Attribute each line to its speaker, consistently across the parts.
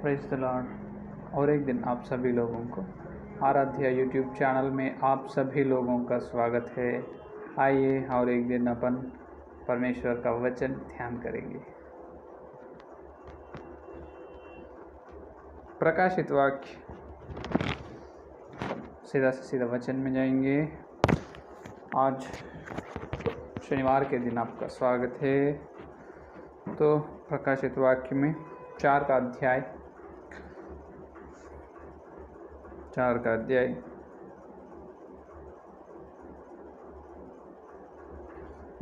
Speaker 1: Praise the Lord. और एक दिन आप सभी लोगों को आराध्या यूट्यूब चैनल में आप सभी लोगों का स्वागत है। आइए और एक दिन अपन परमेश्वर का वचन ध्यान करेंगे। प्रकाशित वाक्य, सीधा से सीधा वचन में जाएंगे। आज शनिवार के दिन आपका स्वागत है। तो प्रकाशित वाक्य में 4 का अध्याय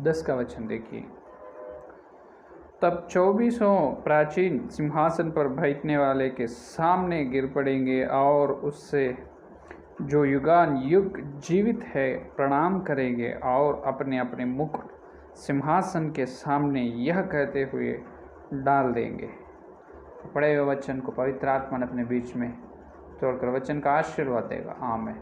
Speaker 1: 10 का वचन देखिए। तब 24 प्राचीन सिंहासन पर बैठने वाले के सामने गिर पड़ेंगे और उससे जो युगान युग जीवित है प्रणाम करेंगे और अपने अपने मुख सिंहासन के सामने यह कहते हुए डाल देंगे। पढ़े हुए वचन को पवित्र आत्मा ने अपने बीच में तोड़कर वचन का आशीर्वाद देगा। आमीन।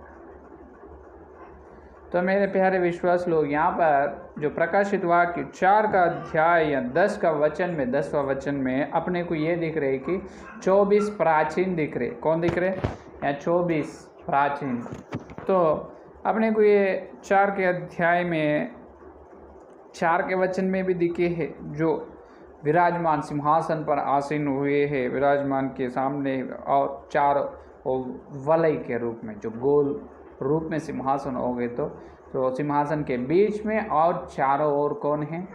Speaker 1: तो मेरे प्यारे विश्वास लोग, यहाँ पर जो प्रकाशित वाक्य 4 का अध्याय या 10 का वचन में 10वां वचन में अपने को ये दिख रहे कि 24 प्राचीन दिख रहे। कौन दिख रहे? या 24 प्राचीन। तो अपने को ये 4 के अध्याय में 4 के वचन में भी दिखे हैं जो विराजमान सिंहासन पर आसीन हुए हैं, विराजमान के सामने और 4 वलय के रूप में, जो गोल रूप में सिंहासन हो गए। तो सिंहासन के बीच में और चारों ओर कौन है?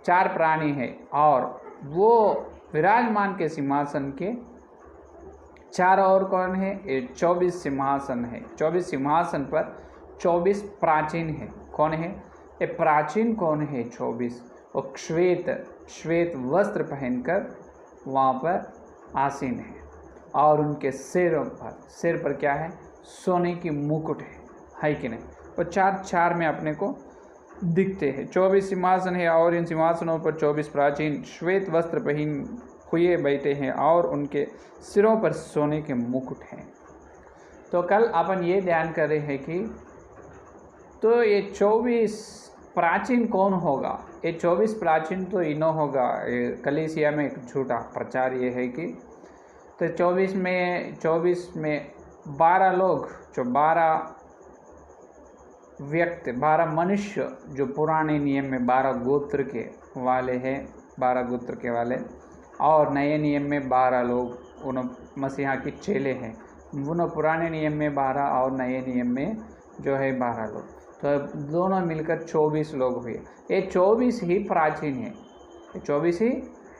Speaker 1: 4 प्राणी है। और वो विराजमान के सिंहासन के चारों ओर कौन है? ये 24 सिंहासन है। 24 सिंहासन पर 24 प्राचीन है। कौन है ये प्राचीन? कौन है 24? वो श्वेत वस्त्र पहनकर वहाँ पर आसीन है और उनके सिर पर क्या है? सोने की मुकुट है कि नहीं? वो 4 में अपने को दिखते हैं। 24 सिंहासन है और इन सिंहासनों पर 24 प्राचीन श्वेत वस्त्र पहन हुए बैठे हैं और उनके सिरों पर सोने के मुकुट हैं। तो कल अपन ये ध्यान कर रहे हैं कि तो ये 24 प्राचीन कौन होगा? ये 24 प्राचीन तो इनो होगा। कलीसिया में एक झूठा प्रचार ये है कि तो 24 में 12 लोग, जो 12 व्यक्ति, 12 मनुष्य जो पुराने नियम में 12 गोत्र के वाले हैं, 12 गोत्र के वाले, और नए नियम में 12 लोग उन मसीहा के चेले हैं। उन पुराने नियम में 12 और नए नियम में जो है 12 लोग, तो दोनों मिलकर 24 लोग हुए। ये 24 ही प्राचीन है। ये 24 ही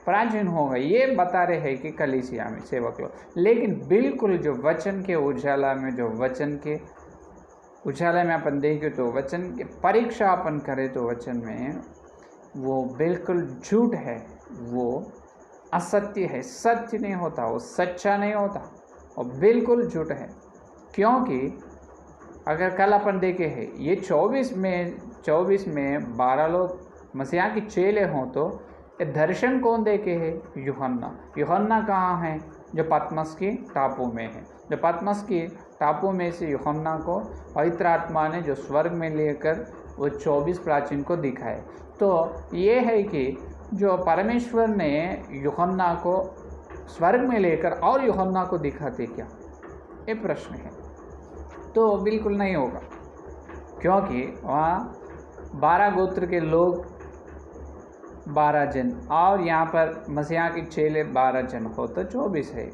Speaker 1: प्राचीन होगा, ये बता रहे हैं कि कलीसिया में सेवक लोग। लेकिन बिल्कुल जो वचन के उजाला में, जो वचन के उजाला में अपन देखें तो वचन के परीक्षा अपन करें तो वचन में वो बिल्कुल झूठ है, वो असत्य है, सत्य नहीं होता, वो सच्चा नहीं होता, और बिल्कुल झूठ है। क्योंकि अगर कल अपन देखे हैं ये 24 में 12 लोग मसीहा के चेले हों तो ये दर्शन कौन देखे है? यूहन्ना कहाँ है? जो पतमस की टापू में है। जो पतमस की टापू में से यूहन्ना को पवित्र आत्मा ने जो स्वर्ग में लेकर वो 24 प्राचीन को दिखाए। तो ये है कि जो परमेश्वर ने यूहन्ना को स्वर्ग में लेकर और यूहन्ना को दिखाते क्या? ये प्रश्न है। तो बिल्कुल नहीं होगा, क्योंकि वहाँ 12 गोत्र के लोग 12 जन और यहाँ पर मसीहा के चेले 12 जन हो तो 24 है।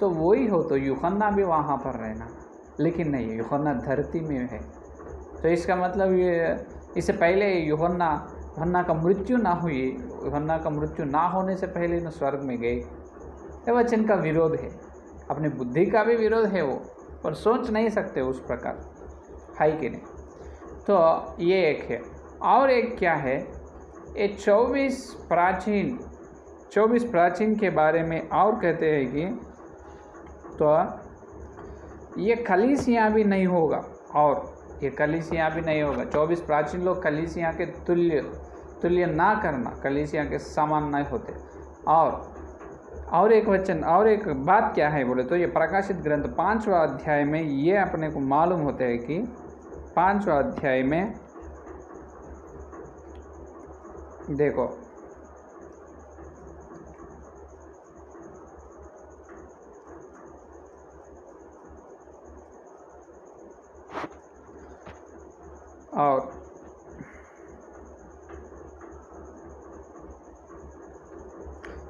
Speaker 1: तो वही हो तो यूहन्ना भी वहाँ पर रहना, लेकिन नहीं, यूहन्ना धरती में है। तो इसका मतलब ये, इससे पहले यूहन्ना का मृत्यु ना हुई, यूहन्ना का मृत्यु ना होने से पहले न स्वर्ग में गए। ये वचन का विरोध है, अपनी बुद्धि का भी विरोध है वो, पर सोच नहीं सकते उस प्रकार, है कि नहीं? तो ये एक है। और एक क्या है? ये 24 प्राचीन के बारे में और कहते हैं कि तो ये कलीसिया भी नहीं होगा, और ये कलीसिया भी नहीं होगा। 24 प्राचीन लोग कलीसिया के तुल्य ना करना, कलीसिया के समान नहीं होते। और एक वचन, और एक बात क्या है बोले तो ये प्रकाशित ग्रंथ 5वां अध्याय में ये अपने को मालूम होता है कि 5वां अध्याय में देखो और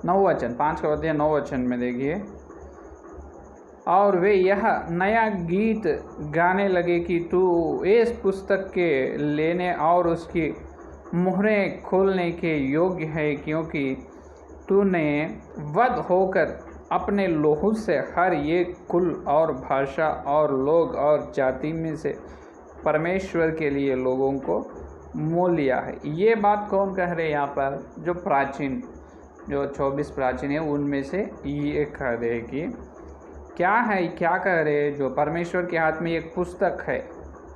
Speaker 1: 9 वचन, 5 का अध्याय 9 वचन में देखिए, और वे यह नया गीत गाने लगे कि तू इस पुस्तक के लेने और उसकी मुहरें खोलने के योग्य है, क्योंकि तूने वध होकर अपने लोहू से हर एक कुल और भाषा और लोग और जाति में से परमेश्वर के लिए लोगों को मोल लिया है। ये बात कौन कह रहे हैं यहाँ पर? जो प्राचीन, जो 24 प्राचीन है उनमें से ये कह रहे हैं कि क्या है, क्या कह रहे हैं? जो परमेश्वर के हाथ में एक पुस्तक है,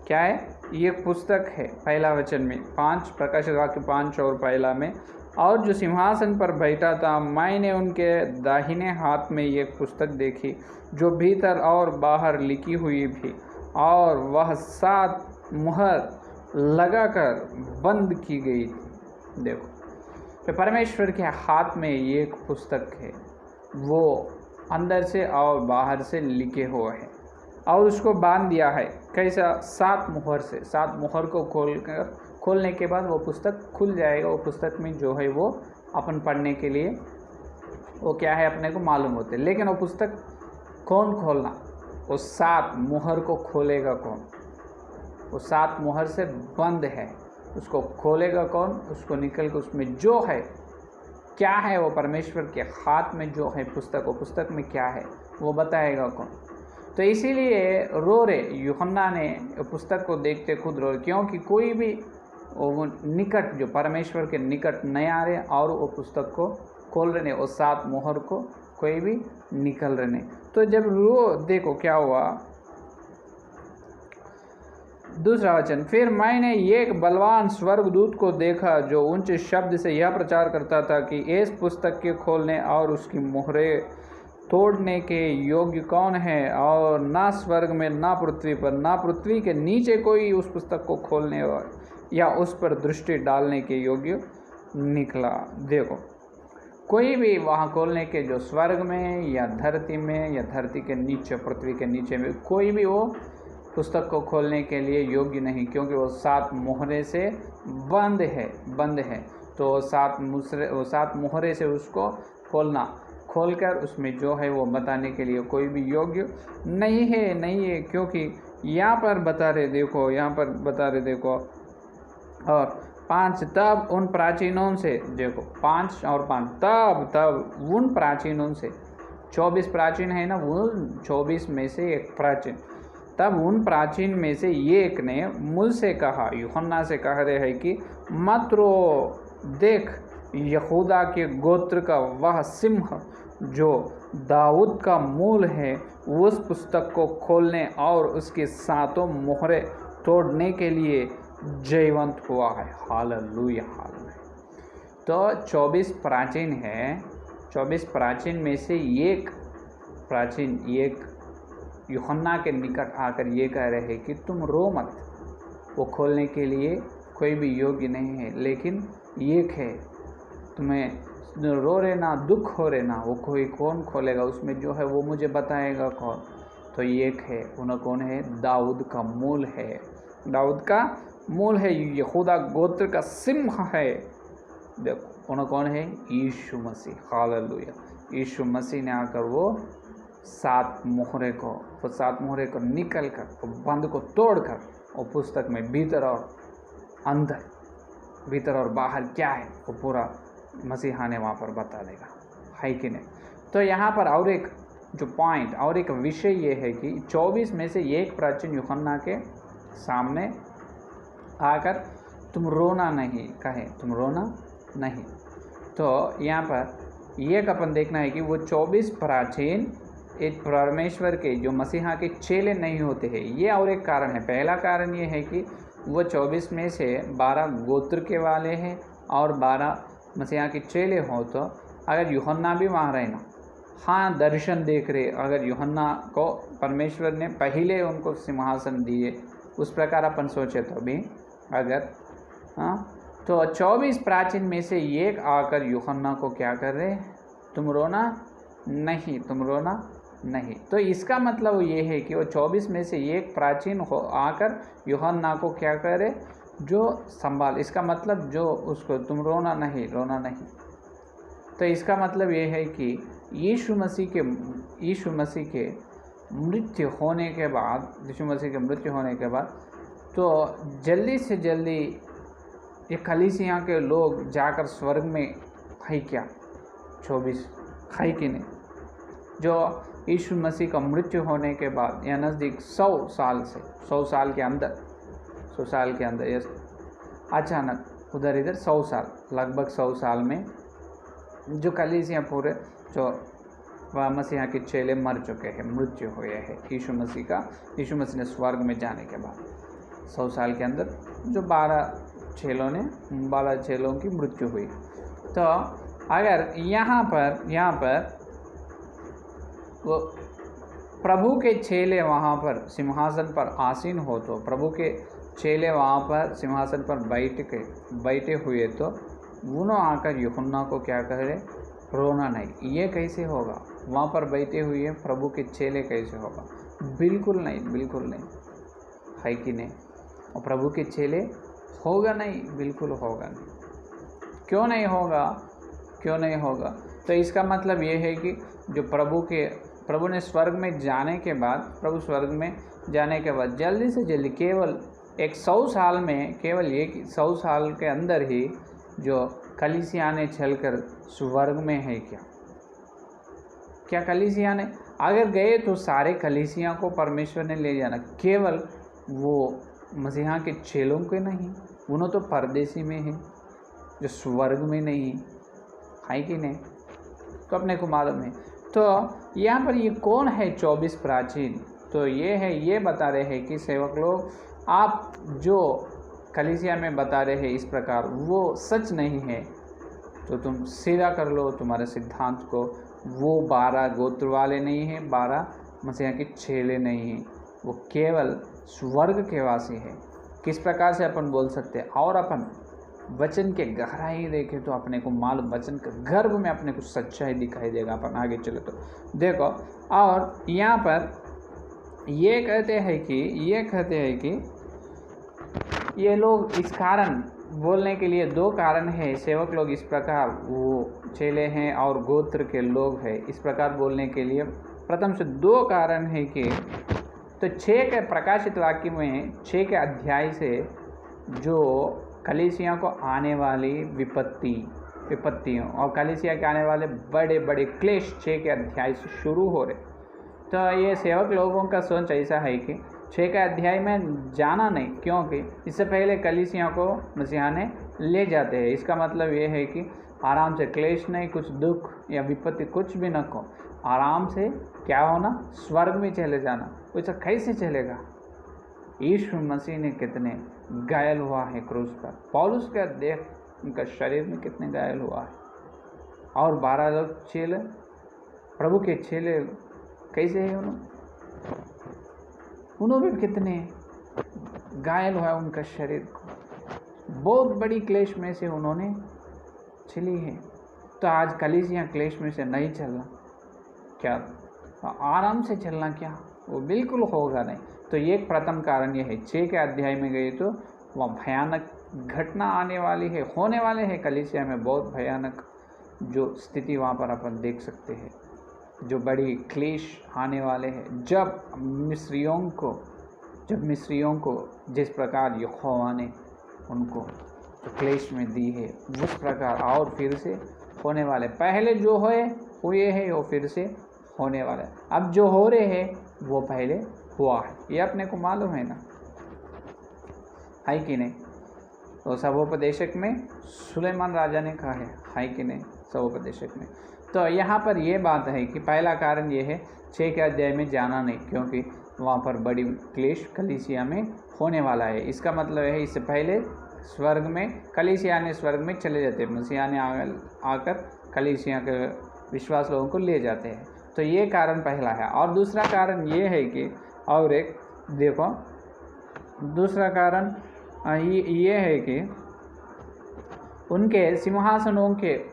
Speaker 1: क्या है? ये पुस्तक है। पहला वचन में 5 प्रकाशित वाक्य 5 और पहला में, और जो सिंहासन पर बैठा था मैंने उनके दाहिने हाथ में एक पुस्तक देखी जो भीतर और बाहर लिखी हुई थी, और वह 7 मुहर लगाकर बंद की गई थी। देखो, तो परमेश्वर के हाथ में एक पुस्तक है, वो अंदर से और बाहर से लिखे हुए हैं, और उसको बांध दिया है। कैसा? 7 मुहर से। 7 मुहर को खोलने के बाद वो पुस्तक खुल जाएगा। वो पुस्तक में जो है वो अपन पढ़ने के लिए वो क्या है अपने को मालूम होते, लेकिन वो पुस्तक कौन खोलना? वो 7 मुहर को खोलेगा कौन? वो 7 मुहर से बंद है, उसको खोलेगा कौन? उसको निकल के उसमें जो है क्या है, वो परमेश्वर के हाथ में जो है पुस्तक, वो पुस्तक में क्या है वो बताएगा कौन? तो इसीलिए रो रहे यूहन्ना ने पुस्तक को देखते खुद रो, क्योंकि कोई भी वो निकट, जो परमेश्वर के निकट नहीं आ रहे और वो पुस्तक को खोल रहे, वो 7 मुहर को कोई भी निकल रहे नहीं। तो जब रो, देखो क्या हुआ, दूसरा वचन, फिर मैंने एक बलवान स्वर्गदूत को देखा जो ऊंचे शब्द से यह प्रचार करता था कि इस पुस्तक के खोलने और उसकी मुहरें तोड़ने के योग्य कौन है, और ना स्वर्ग में, ना पृथ्वी पर, ना पृथ्वी के नीचे कोई उस पुस्तक को खोलने या उस पर दृष्टि डालने के योग्य निकला। देखो, कोई भी वहाँ खोलने के, जो स्वर्ग में या धरती में या धरती के नीचे, पृथ्वी के नीचे में, कोई भी वो पुस्तक को खोलने के लिए योग्य नहीं, क्योंकि वो 7 मुहरे से बंद है। तो 7 मुहरे से उसको खोलकर उसमें जो है वो बताने के लिए कोई भी योग्य नहीं है, क्योंकि यहाँ पर बता रहे, देखो, और 5, तब उन प्राचीनों से, देखो 5 और 5, तब उन प्राचीनों से, 24 प्राचीन है ना, वो 24 में से एक प्राचीन, तब उन प्राचीन में से एक ने मुझसे कहा, यूहन्ना से कह रहे हैं कि मत रो, देख यहूदा के गोत्र का वह सिंह जो दाऊद का मूल है, उस पुस्तक को खोलने और उसके 7 मुहरें तोड़ने के लिए जयवंत हुआ है। Hallelujah, hallelujah. तो 24 प्राचीन है, 24 प्राचीन में से एक प्राचीन, एक यूहन्ना के निकट आकर ये कह रहे हैं कि तुम रो मत, वो खोलने के लिए कोई भी योग्य नहीं है, लेकिन एक है, तुम्हें रो रहे ना, दुख हो रहे ना, वो कोई कौन खोलेगा, उसमें जो है वो मुझे बताएगा कौन? तो एक है, उन्हें कौन है? दाऊद का मूल है, दाऊद का मूल है, यहूदा गोत्र का सिंह है। देखो, उन्हें कौन है? यीशु मसीह। हालेलुया। यीशु मसीह ने आकर वो 7 मुहरे को निकल कर, वो बंद को तोड़कर, वो पुस्तक में भीतर और अंदर, भीतर और बाहर क्या है वो पूरा मसीहा ने वहाँ पर बता देगा, है कि नहीं? तो यहाँ पर और एक जो पॉइंट और एक विषय ये है कि 24 में से एक प्राचीन यूहन्ना के सामने आकर तुम रोना नहीं कहे, तुम रोना नहीं। तो यहाँ पर एक अपन देखना है कि वो 24 प्राचीन एक परमेश्वर के जो मसीहा के चेले नहीं होते हैं, ये और एक कारण है। पहला कारण ये है कि वो 24 में से 12 गोत्र के वाले हैं और 12 मसीहा के चेले हो, तो अगर यूहन्ना भी वहाँ रहे ना, हाँ दर्शन देख रहे, अगर यूहन्ना को परमेश्वर ने पहले उनको सिंहासन दिए, उस प्रकार अपन सोचे तो भी अगर हाँ, तो 24 प्राचीन में से एक आकर यूहन्ना को क्या कर रहे? तुम रोना नहीं, तुम रोना नहीं। तो इसका मतलब ये है कि वो 24 में से एक प्राचीन हो आकर यूहन्ना को क्या करे, जो संभाल। इसका मतलब जो उसको तुम रोना नहीं, रोना नहीं। तो इसका मतलब ये है कि यीशु मसीह के मृत्यु होने के बाद तो जल्दी से जल्दी ये कलीसिया के लोग जाकर स्वर्ग में है क्या, 24 है कि नहीं। जो यीशु मसीह का मृत्यु होने के बाद या नज़दीक 100 साल के अंदर ये अचानक उधर इधर 100 साल, लगभग 100 साल में जो कलीसिया पूरे जो मसीहा के चेले मर चुके हैं, मृत्यु हुए हैं यीशु मसीह ने स्वर्ग में जाने के बाद 100 साल के अंदर जो 12 चेलों की मृत्यु हुई। तो अगर यहाँ पर वो प्रभु के चेले वहाँ पर सिंहासन पर आसीन हो, तो प्रभु के चेले वहाँ पर सिंहासन पर बैठे हुए, तो उन्होंने आकर यूहन्ना को क्या कह रहे, रोना नहीं। ये कैसे होगा, वहाँ पर बैठे हुए प्रभु के चेले कैसे होगा, बिल्कुल नहीं, है कि नहीं। और प्रभु के चेले होगा नहीं, बिल्कुल होगा नहीं। क्यों नहीं होगा? तो इसका मतलब ये है कि जो प्रभु ने स्वर्ग में जाने के बाद, जल्दी से जल्दी केवल 100 साल में, केवल 100 साल के अंदर ही जो कलीसिया ने चलकर स्वर्ग में है क्या कलीसिया ने अगर गए तो सारे कलीसिया को परमेश्वर ने ले जाना, केवल वो मसीहा के चेलों के नहीं, उन्होंने तो परदेसी में है जो स्वर्ग में नहीं है कि नहीं। तो अपने को मालूम है। तो यहाँ पर ये कौन है 24 प्राचीन, तो ये बता रहे हैं कि सेवक लोग, आप जो कलीसिया में बता रहे हैं इस प्रकार वो सच नहीं है, तो तुम सीधा कर लो तुम्हारे सिद्धांत को। वो 12 गोत्र वाले नहीं हैं, 12 मसीहा के चेले नहीं हैं, वो केवल स्वर्ग के वासी है। किस प्रकार से अपन बोल सकते हैं? और अपन वचन के गहराई देखें तो अपने को मालूम, वचन के गर्भ में अपने को सच्चाई दिखाई देगा। अपन आगे चले तो देखो, और यहाँ पर ये कहते हैं कि ये लोग इस कारण बोलने के लिए 2 कारण है। सेवक लोग इस प्रकार वो चेले हैं और गोत्र के लोग हैं, इस प्रकार बोलने के लिए प्रथम से 2 कारण है कि तो 6 के प्रकाशित वाक्य में 6 के अध्याय से जो कलीसिया को आने वाली विपत्तियों और कलीसिया के आने वाले बड़े बड़े क्लेश 6 के अध्याय से शुरू हो रहे। तो ये सेवक लोगों का सोच ऐसा है कि 6 के अध्याय में जाना नहीं, क्योंकि इससे पहले कलीसिया को मसीहा ने ले जाते हैं। इसका मतलब ये है कि आराम से, क्लेश नहीं, कुछ दुख या विपत्ति कुछ भी न को, आराम से क्या होना, स्वर्ग में चले जाना। वैसा कैसे चलेगा? यीशु मसीह ने कितने घायल हुआ है क्रूस पर, पौलुस का देह, उनका शरीर में कितने घायल हुआ है, और 12 लोग चेले, प्रभु के चेले कैसे हैं, उन्होंने भी कितने घायल हुआ उनका शरीर को, बहुत बड़ी क्लेश में से उन्होंने चली है। तो आज कलीसिया क्लेश में से नहीं चलना, क्या आराम से चलना, क्या वो बिल्कुल होगा नहीं। तो एक प्रथम कारण यह है, 6 के अध्याय में गए तो वह भयानक घटना आने वाली है, होने वाले हैं कलीसिया में, बहुत भयानक जो स्थिति वहाँ पर अपन देख सकते हैं, जो बड़ी क्लेश आने वाले हैं। जब मिस्रियों को जिस प्रकार यहोवा ने उनको तो क्लेश में दी है, उस प्रकार और फिर से होने वाले, पहले जो हुए हैं वो फिर से होने वाला है। अब जो हो रहे हैं वो पहले हुआ है, ये अपने को मालूम है ना, है कि नहीं। तो सबोपदेशक में सुलेमान राजा ने कहा है कि नहीं, सबोपदेशक में। तो यहाँ पर ये बात है कि पहला कारण ये है 6 के अध्याय में जाना नहीं, क्योंकि वहाँ पर बड़ी क्लेश कलीसिया में होने वाला है। इसका मतलब है इससे पहले स्वर्ग में कलीसिया ने स्वर्ग में चले जाते, मसीहा ने आकर कलीसिया के विश्वास लोगों को ले जाते हैं। तो ये कारण पहला है। और दूसरा कारण ये है कि, और एक देखो, दूसरा कारण ये है कि उनके सिंहासनों के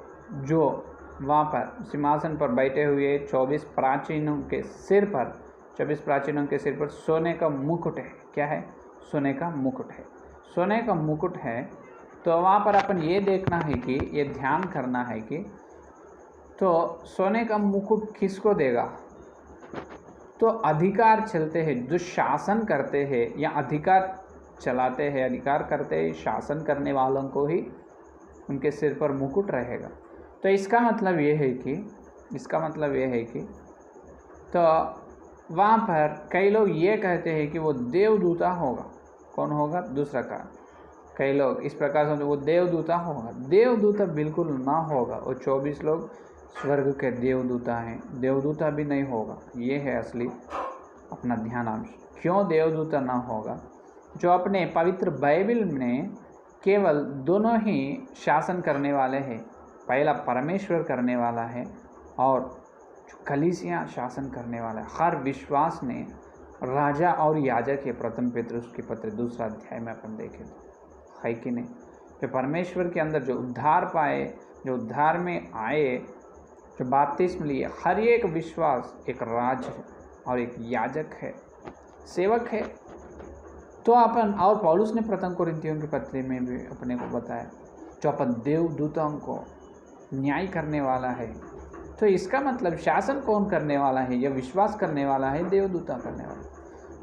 Speaker 1: जो वहाँ पर सिंहासन पर बैठे हुए 24 प्राचीनों के सिर पर 24 प्राचीनों के सिर पर सोने का मुकुट है। क्या है? सोने का मुकुट है। सोने का मुकुट है। तो वहाँ पर अपन ये देखना है कि ये ध्यान करना है कि तो सोने का मुकुट किसको देगा? तो अधिकार चलते हैं, जो शासन करते हैं या अधिकार चलाते हैं, अधिकार करते हैं, शासन करने वालों को ही उनके सिर पर मुकुट रहेगा। तो इसका मतलब ये है कि तो वहाँ पर कई लोग ये कहते हैं कि वो देवदूता होगा। कौन होगा? दूसरा का कई लोग इस प्रकार से वो देवदूता होगा। देवदूता बिल्कुल ना होगा। वो 24 लोग स्वर्ग के देवदूता हैं, देवदूता भी नहीं होगा। ये है असली अपना ध्यानांश। क्यों देवदूता ना होगा? जो अपने पवित्र बाइबल में केवल दोनों ही शासन करने वाले हैं। पहला परमेश्वर करने वाला है और जो कलीसिया शासन करने वाला है। हर विश्वास ने राजा और याजक है। प्रथम पेतरुस की पत्र 2 अध्याय में अपन देखें तो है कि नहीं? जो परमेश्वर के अंदर जो उद्धार पाए, जो उद्धार में आए, जो बपतिस्म लिए, हर एक विश्वास एक राज है और एक याजक है, सेवक है। तो अपन और पौलुस ने प्रथम कोरिन्थियों के पत्र में भी अपने को बताया, जो अपन देवदूतों को न्याय करने वाला है। तो इसका मतलब शासन कौन करने वाला है? या विश्वास करने वाला है, देवदूता करने वाला।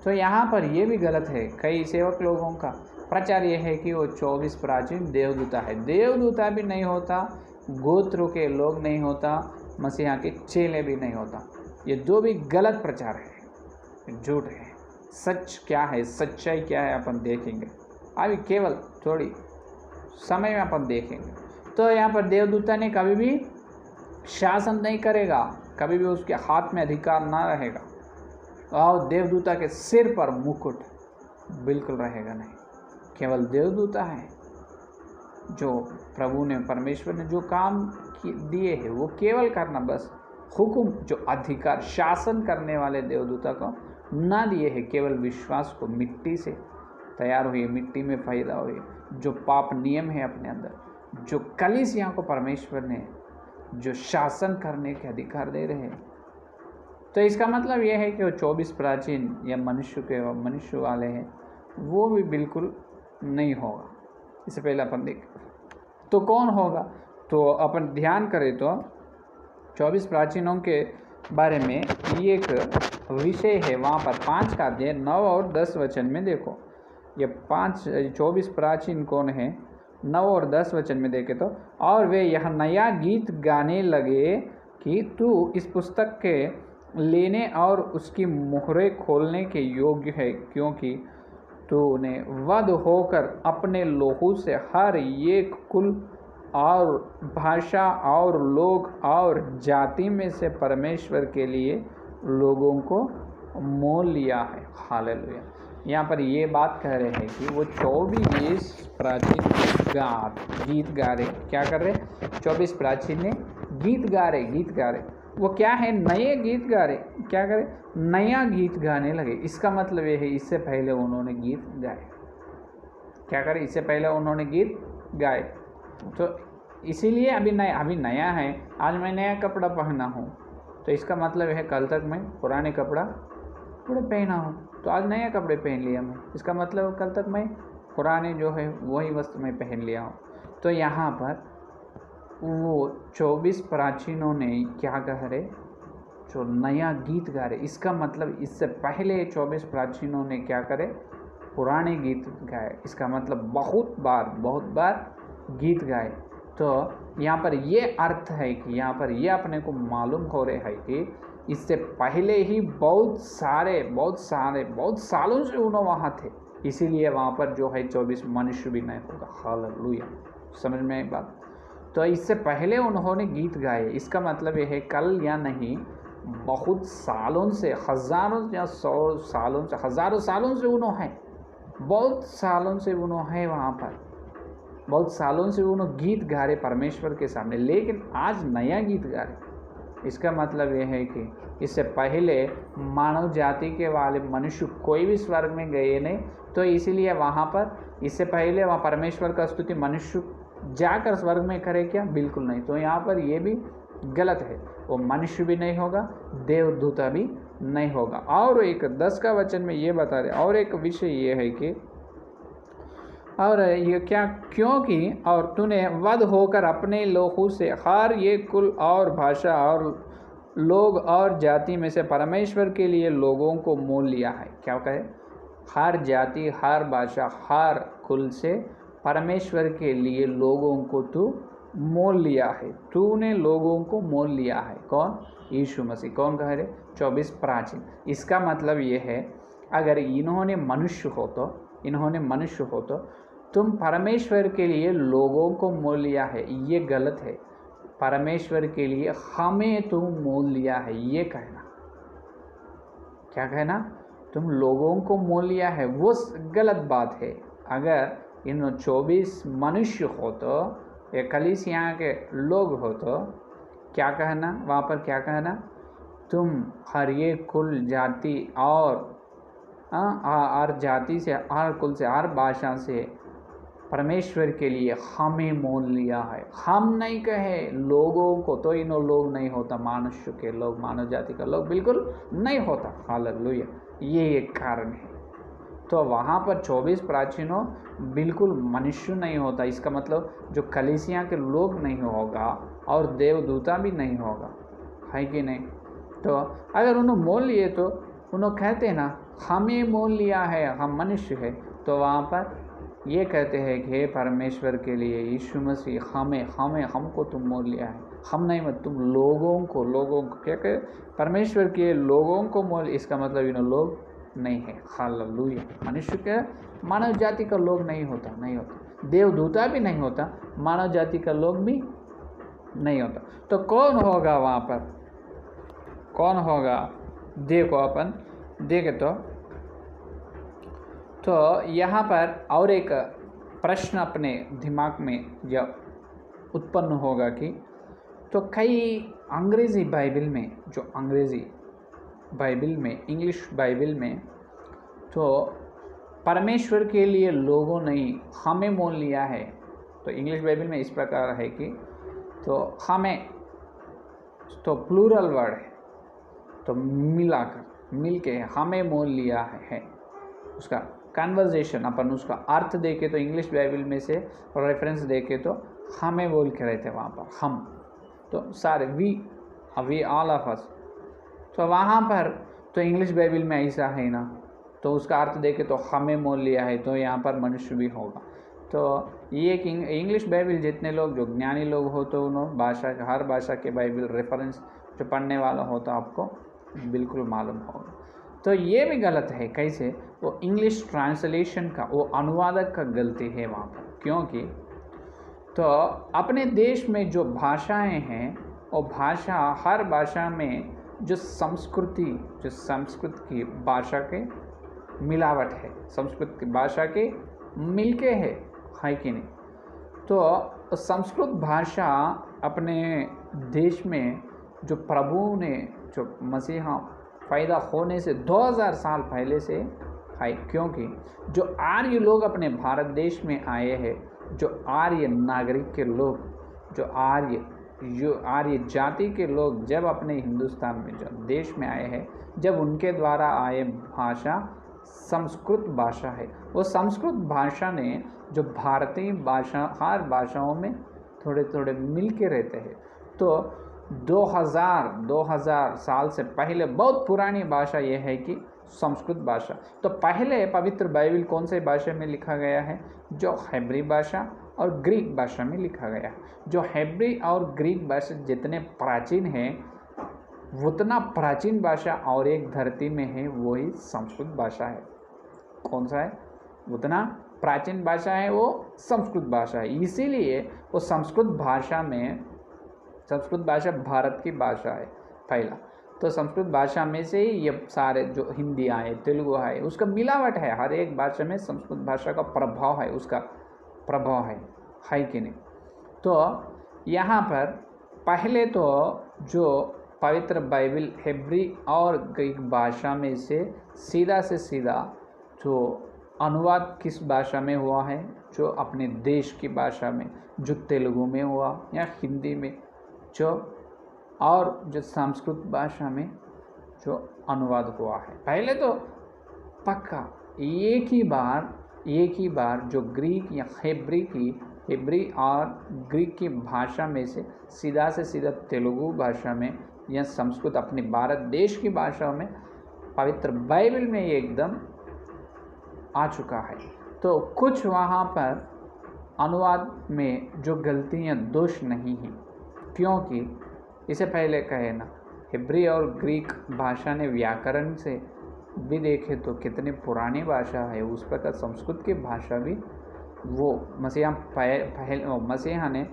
Speaker 1: तो यहाँ पर ये भी गलत है। कई सेवक लोगों का प्रचार यह है कि वो 24 प्राचीन देवदूता है। देवदूता भी नहीं होता, गोत्रों के लोग नहीं होता, मसीहा के चेले भी नहीं होता। ये दो भी गलत प्रचार है, झूठ है। सच क्या है, सच्चाई क्या है अपन देखेंगे अभी, केवल थोड़ी समय में अपन देखेंगे। तो यहाँ पर देवदूता ने कभी भी शासन नहीं करेगा, कभी भी उसके हाथ में अधिकार ना रहेगा, और देवदूता के सिर पर मुकुट बिल्कुल रहेगा नहीं। केवल देवदूता है जो प्रभु ने, परमेश्वर ने जो काम दिए हैं वो केवल करना, बस हुक्म, जो अधिकार शासन करने वाले देवदूता को ना दिए हैं। केवल विश्वास को मिट्टी से तैयार हुए, मिट्टी में पैदा हुए, जो पाप नियम है अपने अंदर, जो कलीसिया को परमेश्वर ने जो शासन करने के अधिकार दे रहे हैं। तो इसका मतलब यह है कि वो 24 प्राचीन या मनुष्य वाले हैं, वो भी बिल्कुल नहीं होगा। इससे पहले अपन देख तो कौन होगा? तो अपन ध्यान करें तो 24 प्राचीनों के बारे में ये एक विषय है। वहाँ पर 5 का अध्याय 9 और 10 वचन में देखो, ये 24 प्राचीन कौन है? 9 और 10 वचन में देखे तो, और वे यह नया गीत गाने लगे कि तू इस पुस्तक के लेने और उसकी मुहरें खोलने के योग्य है, क्योंकि तूने वध होकर अपने लोहू से हर एक कुल और भाषा और लोग और जाति में से परमेश्वर के लिए लोगों को मोल लिया है। हालेलुया। यहाँ पर ये बात कह रहे हैं कि वो 24 प्राचीन गीत गा रहे। क्या कर रहे? 24 प्राचीन ने गीत गा रहे। वो क्या है? नए गीत गा रहे। क्या करे? नया गीत गाने लगे। इसका मतलब ये है इससे पहले उन्होंने गीत गाए। क्या करे? इससे पहले उन्होंने गीत गाए। तो इसीलिए अभी नया है। आज मैं नया कपड़ा पहना हूँ, तो इसका मतलब है कल तक मैं पुराने कपड़े पहना हूँ, तो आज नया कपड़े पहन लिया मैं। इसका मतलब कल तक मैं पुराने जो है वही वस्त्र मैं पहन लिया हूँ। तो यहाँ पर वो 24 प्राचीनों ने क्या कह रहे? जो नया गीत गा रहे। इसका मतलब इससे पहले 24 प्राचीनों ने क्या करे? पुराने गीत गाए। इसका मतलब बहुत बार गीत गाए। तो यहाँ पर ये अर्थ है कि यहाँ पर ये अपने को मालूम हो रहा है कि इससे पहले ही बहुत सालों से उन्होंने वहाँ थे, इसीलिए वहाँ पर जो है 24 मनुष्य भी नहीं होगा। हालेलुया। समझ में आई बात? तो इससे पहले उन्होंने गीत गाए। इसका मतलब यह है कल या नहीं, बहुत सालों से, हज़ारों या 100 सालों से, हज़ारों सालों से उन्होंने, बहुत सालों से उन्होंने वहाँ पर, बहुत सालों से उन्होंने गीत गा रहे परमेश्वर के सामने, लेकिन आज नया गीत गा रहे। इसका मतलब यह है कि इससे पहले मानव जाति के वाले मनुष्य कोई भी स्वर्ग में गए नहीं, तो इसीलिए वहाँ पर इससे पहले वहाँ परमेश्वर का स्तुति मनुष्य जाकर स्वर्ग में करे क्या? बिल्कुल नहीं। तो यहाँ पर ये भी गलत है। वो मनुष्य भी नहीं होगा, देवदूता भी नहीं होगा। और एक 10 का वचन में ये बता रहे, और एक विषय ये है कि और ये क्या, क्योंकि और तूने वध होकर अपने लोगों से हर ये कुल और भाषा और लोग और जाति में से परमेश्वर के लिए लोगों को मोल लिया है। क्या कहे? हर जाति, हर भाषा, हर कुल से परमेश्वर के लिए लोगों को तू मोल लिया है। तूने लोगों को मोल लिया है। कौन? यीशु मसीह। कौन कह रहे? 24 प्राचीन। इसका मतलब ये है, अगर इन्होंने मनुष्य हो तो तुम परमेश्वर के लिए लोगों को मोल लिया है, ये गलत है। परमेश्वर के लिए हमें तुम मोल लिया है, ये कहना। क्या कहना? तुम लोगों को मोल लिया है, वो गलत बात है। अगर इन 24 मनुष्य हो तो, ये कलीसिया के लोग हो तो क्या कहना? वहाँ पर क्या कहना? तुम हर एक कुल जाति और हर जाति से, हर कुल से, हर भाषा से परमेश्वर के लिए हमें मोल लिया है। हम नहीं कहे लोगों को, तो इन लोग नहीं होता, मनुष्य के लोग, मानव जाति का लोग बिल्कुल नहीं होता। हालेलुया, ये एक कारण है। तो वहाँ पर 24 प्राचीनों बिल्कुल मनुष्य नहीं होता। इसका मतलब जो कलीसिया के लोग नहीं होगा और देवदूता भी नहीं होगा, है कि नहीं? तो अगर उन्होंने मोल लिए तो उन्होंने कहते ना हमें मोल लिया है, हम मनुष्य है, तो वहाँ पर ये कहते हैं कि हे परमेश्वर के लिए यीशु मसीह हमको तुम मोल लिया है। हम नहीं, मत तुम लोगों को क्या कहे? परमेश्वर के लोगों को मोल। इसका मतलब इन लोग नहीं है। हालेलुया। मनुष्य के, मानव जाति का लोग नहीं होता। देवदूता भी नहीं होता, मानव जाति का लोग भी नहीं होता। तो कौन होगा वहाँ पर? कौन होगा? देखो, अपन देखे तो यहाँ पर और एक प्रश्न अपने दिमाग में जब उत्पन्न होगा कि तो कई अंग्रेज़ी बाइबल में, जो अंग्रेज़ी बाइबल में, इंग्लिश बाइबल में, तो परमेश्वर के लिए लोगों ने हमें मोल लिया है। तो इंग्लिश बाइबल में इस प्रकार है कि तो हमें, तो प्लूरल वर्ड है, तो मिल के हमें मोल लिया है। उसका कन्वर्जेशन अपन उसका अर्थ देखे तो इंग्लिश बाइबल में से रेफरेंस देखे तो हमें बोल के रहते वहाँ पर, हम, तो सारे वी ऑल ऑफ अस। तो वहाँ पर तो इंग्लिश बाइबल में ऐसा है ना, तो उसका अर्थ देखे तो हमें मोल लिया है, तो यहाँ पर मनुष्य भी होगा। तो ये कि इंग्लिश बाइबल जितने लोग जो ज्ञानी लोग हो तो उन्होंने भाषा, हर भाषा के बाइबल रेफरेंस जो पढ़ने वाला हो तो आपको बिल्कुल मालूम होगा। तो ये भी गलत है। कैसे? वो इंग्लिश ट्रांसलेशन का, वो अनुवादक का गलती है वहाँ पर। क्योंकि तो अपने देश में जो भाषाएं हैं, वो भाषा, हर भाषा में जो संस्कृत की भाषा के मिलावट है, संस्कृत की भाषा के मिलके है कि नहीं? तो संस्कृत भाषा अपने देश में जो प्रभु ने, जो मसीहा पैदा होने से 2000 साल पहले से है। क्योंकि जो आर्य लोग अपने भारत देश में आए हैं, जो आर्य नागरिक के लोग, जो आर्य जाति के लोग जब अपने हिंदुस्तान में, जो देश में आए हैं, जब उनके द्वारा आए भाषा संस्कृत भाषा है। वो संस्कृत भाषा ने जो भारतीय भाषा, हर भाषाओं में थोड़े थोड़े मिल के रहते हैं। तो 2000 साल से पहले बहुत पुरानी भाषा यह है कि संस्कृत भाषा। तो पहले पवित्र बाइबल कौन से भाषा में लिखा गया है? जो हेब्री भाषा और ग्रीक भाषा में लिखा गया है। जो हेब्री और ग्रीक भाषा जितने प्राचीन हैं, उतना प्राचीन भाषा और एक धरती में है, वही संस्कृत भाषा है। कौन सा है? उतना प्राचीन भाषा है वो संस्कृत भाषा है। इसीलिए वो संस्कृत भाषा भारत की भाषा है पहला। तो संस्कृत भाषा में से ही ये सारे जो हिंदी आए, तेलुगु आए, उसका मिलावट है। हर एक भाषा में संस्कृत भाषा का प्रभाव है, उसका प्रभाव है कि नहीं? तो यहाँ पर पहले तो जो पवित्र बाइबल हेब्री और ग्रीक भाषा में से सीधा जो अनुवाद किस भाषा में हुआ है? जो अपने देश की भाषा में, जो तेलुगु में हुआ या हिंदी में, जो और जो संस्कृत भाषा में जो अनुवाद हुआ है। पहले तो पक्का एक ही बार जो ग्रीक या हिब्री और ग्रीक की भाषा में से सीधा तेलुगु भाषा में या संस्कृत अपने भारत देश की भाषा में पवित्र बाइबल में ये एकदम आ चुका है। तो कुछ वहाँ पर अनुवाद में जो गलतियाँ दोष नहीं हैं, क्योंकि इसे पहले कहे ना, हिब्री और ग्रीक भाषा ने व्याकरण से भी देखे तो कितनी पुरानी भाषा है। उस प्रकार संस्कृत की भाषा भी वो मसीहा ने